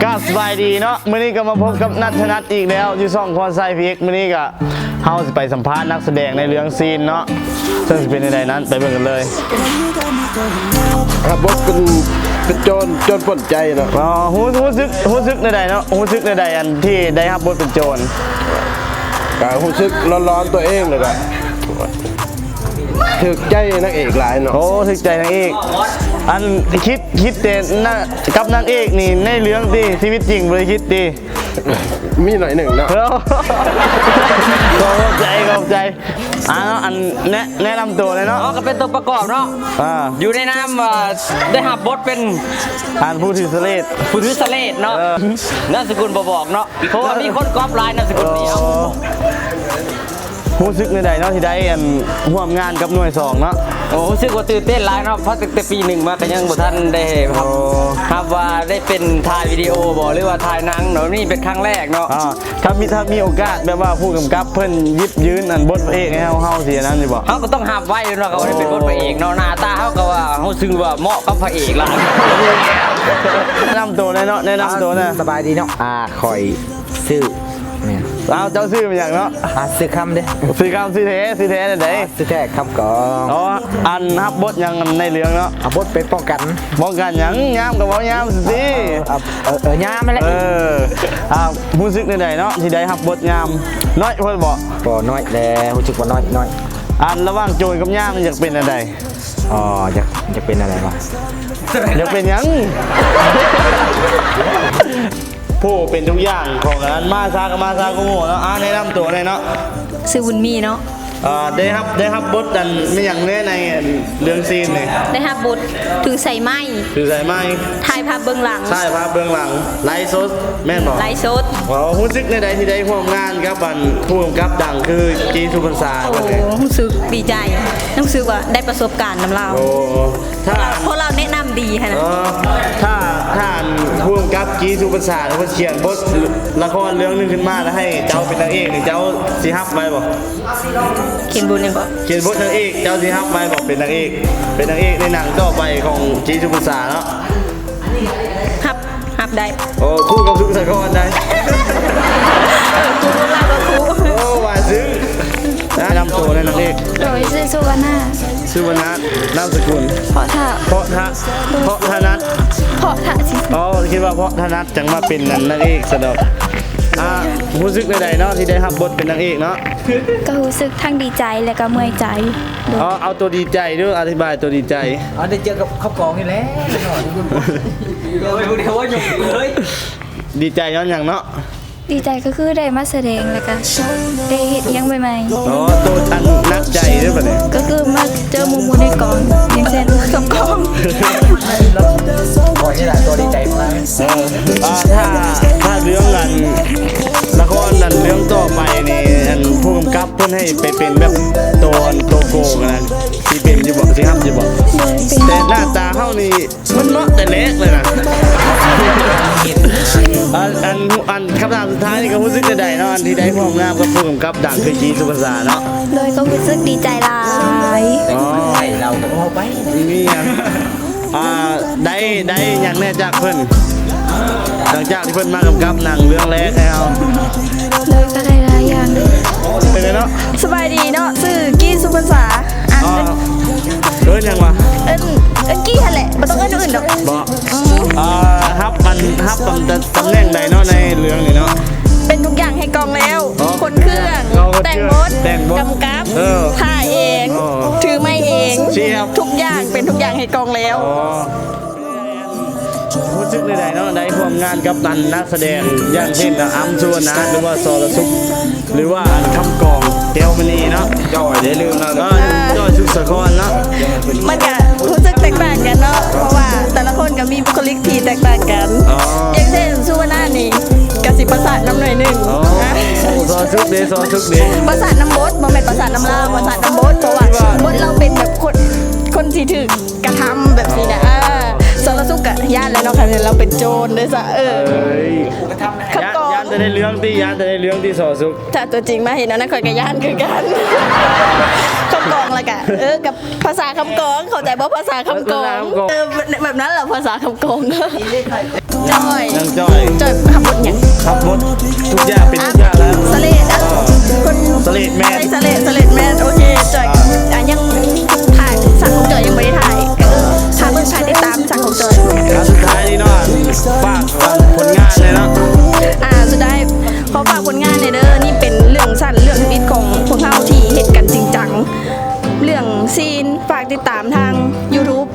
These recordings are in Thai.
ก็สบายดีเนาะมื้อนี้ก็มาพบกับนัทธนัทอีกแล้วอยู่ช่องคอนไซพีเอ็กมื้อนี้ก็เฮาสิไปสัมภาษณ์นักแสดงในเรื่องซีนเนาะซึ่งสิเป็นในใดนั้นไปเบิ่งกันเลยครับบทเป็นโจรปล้นใจเนาะฮู้ซึกในใดเนาะฮู้ซึกในใดอันที่ได้รับบทเป็นโจรก็ฮู้ซึกร้อนๆตัวเองเลยก็ถึกใจนางเอกหลายเนาะโอ้ถึกใจนางเอกอันคิดแต่กับนางเอกนี่ในเรื่องที่ชีวิตจริงบ่ได้คิดติมีหน่อยหนึ่งเนาะขอบใจอันแนะนำตัวเลยเนาะก็เป็นตัวประกอบเนาะอยู่ในน้ำได้หับบทเป็นผู้ถือสเลดเนาะนามสกุลบอกเนาะเพราะว่ามีคนก๊อปไลน์นามสกุลเดียวรู้สึกในใดเนาะที่ได้ร่วมงานกับหน่วย2เนาะโอ้รู้สึกว่าตื่นเต้นหลายเนาะเพราะตั้งแต่ปี1มาก็ยังบ่ทันได้ครับว่าได้เป็นถ่ายวิดีโอบ่หรือว่าถ่ายหนังเนาะนี่เป็นครั้งแรกเนาะถ้ามีโอกาสแบบว่าผู้กำกับเพิ่นยิบยืนอันบทพระเอกให้เฮาสินั้นสิบ่เฮาก็ต้องหับไว้เนาะเขาได้เป็นบทพระเอกเนาะหน้าตาเฮาก็ว่าเฮาซึ่งว่าเหมาะกับพระเอกล่ะแนะนำตัวเนาะแนะนำตัวนะสบายดีเนาะคอยซื้อเนี่ยเจ้าซื้อเป็นอย่างเนาะซื้อคำเด้ซื้อคำซื้อแท้ซื้อแท้คำก่อนอันฮับบทยังในเรื่องเนาะบทเป็นป้องกันยังย้ำกับว่ายำสิย้ำไม่เลยมูสิกในใดเนาะที่ได้ฮับบทยำน้อยเพื่อนบ่น้อยแล้วรู้สึกว่าน้อยอันระหว่างโจรกับยำมันอยากเป็นอะไรอยากเป็นอะไรวะอยากเป็นยังผู้เป็นทุกอย่างของนั้นมาซาก็โง่เนาะแนะนำตัวเลยเนาะซื้อบุญมีเนาะได้รับบทดันไม่อย่างแน่ในเรื่องซีนเลยได้รับบทถือใส่ไม้ถ่ายภาพเบื้องหลังไลฟ์สดแม่บอกไลฟ์สดรู้สึกในใดที่ได้ร่วมงานกับผู้กำกับดังคือจีสุพรรณสาโอ้รู้สึกดีใจรู้สึกว่าได้ประสบการณ์นำเราเพราะเราแนะนำดีค่ะนะถ้าผู้กำกับจีสุพรรณสาเขาเขียนบทละครเรื่องนึงขึ้นมาแล้วให้เจ้าเป็นนางเอกนี่เจ้าสิฮับไว้บอกเขียนบทเนี่ยบอกเขียนบทนางเอกเจ้าสิฮับไว้บอกเป็นนางเอกในหนังต่อไปของจีสุพรรณสาเนาะฮับได้โอ้คู่กับสุขสันต์ก่อนได้คู่เราก็คู่โอ้ว่าซึ้งนำตัวในนางเอกโดยชื่อสุวรรณนามสกุลเพราะธนัทสิคิดว่าเพราะธนัทจังมาเป็นนางเอกสะดอกรู้สึกในใดเนาะที่ได้รับบทเป็นนางเอกเนาะก็รู้สึกทั้งดีใจและก็เมื่อยใจเอาตัวดีใจด้วยอธิบายตัวดีใจได้เจอกับข้าวกล่องนี่แหละเดี๋ยวว่าหยุ่งเลยดีใจย้อนอย่างเนาะดีใจก็คือได้มาแสดงแล้วก็ได้เห็นยังใหม่ๆตัวทันนักใจด้วยป่ะเนี่ยก็คือมาเจอมูในกองอย่างเช่นกับกองนี่แหละตัวดีใจมากถ้าเรื่องกันละครนั้นเรื่องต่อไปนี่ผู้กำกับเพื่อนให้ไปเป็นแบบตัวโกงนะที่เป็นจะบอกสิครับจะบอกแต่หน้าตาเขานี่มันเนาะแต่เล็กเลยนะอันคำถามสุดท้ายนี่ก็รู้สึกใดเนาะอันที่ได้ร่วมงานกับผู้กำกับดังคือจีสุพรรณสาเนาะโดยก็รู้สึกดีใจหลายเราก็เอาไปนี่ได้อย่างแน่จากเพื่อนหลังจากที่เพื่อนมากำกับหนังเรื่องแรกให้เอาเลยก็ได้หลายอย่างเป็นไงเนาะสบายดีเนาะชื่อกี้สุพรรณสายังวะกี้แหละไม่ต้องอื่นดอกบอกฮับตำแหน่งใดเนาะในเรื่องนี้เนาะเป็นทุกอย่างให้กองแล้วคนเครื่องแต่งรถกำกับถ่ายเองถือไม้เองทุกอย่างเป็นทุกอย่างให้กองแล้วรู้สึกในใดเนาะได้ร่วมงานกับนักแสดงอย่างเช่นอัมชวนนะหรือว่าซอลสุกหรือว่าคำกองเทลมณีเนาะจ่อยได้ลืมแล้วจ่อยสุขสกรเนาะมันก็รู้สึกแตกต่างกันเนาะเพราะว่าแต่ละคนก็มีบุคลิกที่แตกต่างกันอย่างเช่นสุวรรณนี่กสิประสาทน้ำหน่อยหนึ่งซอสุกเดประสาทน้ำบดบ่แม่นประสาทน้ำลาวประสาทน้ำบดเพราะว่าบดเราเป็นแบบคนที่ถือกระทำแบบนี้นะสารสุกกะย่าแหละ เนาะค่ะเนี่ยเราเป็นโจรด้วยซะขับกอง ย่านจะได้เรื่องที่สอสุก ถ้าตัวจริงมาเห็นแล้วนะข่อยกับย่านคือกันคำกองละกะกับภาษาคำกองเข้าใจบ่ภาษาคำกองแบบนั้นเหรอภาษาคำกองจอย ยังจอย ขับรถอย่าง ขับรถทุกอย่างเป็นทุกอย่างแล้ว สเลดคน สเลดแมน สเลดแมนโอเคจอยยังถ่ายสั่งของจอยยังไม่ได้ถ่ายถ่ายเบิ่งถ่ายติดตามสั่งของจอย แล้วสุดท้ายนี่เนาะฝากผลงานเลยเนาะ สุดท้ายขอฝากผลงานในเด้อนี่เป็นเรื่องสั้นเรื่องชีวิตของพวกเฮาที่เหตุกันจริงจังเรื่องซีนฝากติดตามทาง YouTube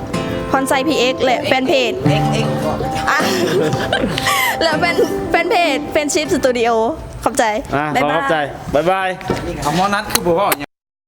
พรไซ PX และแฟนเพจแล้วเป็นแฟนเพจเป็นชิปสตูดิโอขอบใจ ขอบใจบ๊ายบาย เอาหมอนัดคือบอกว่า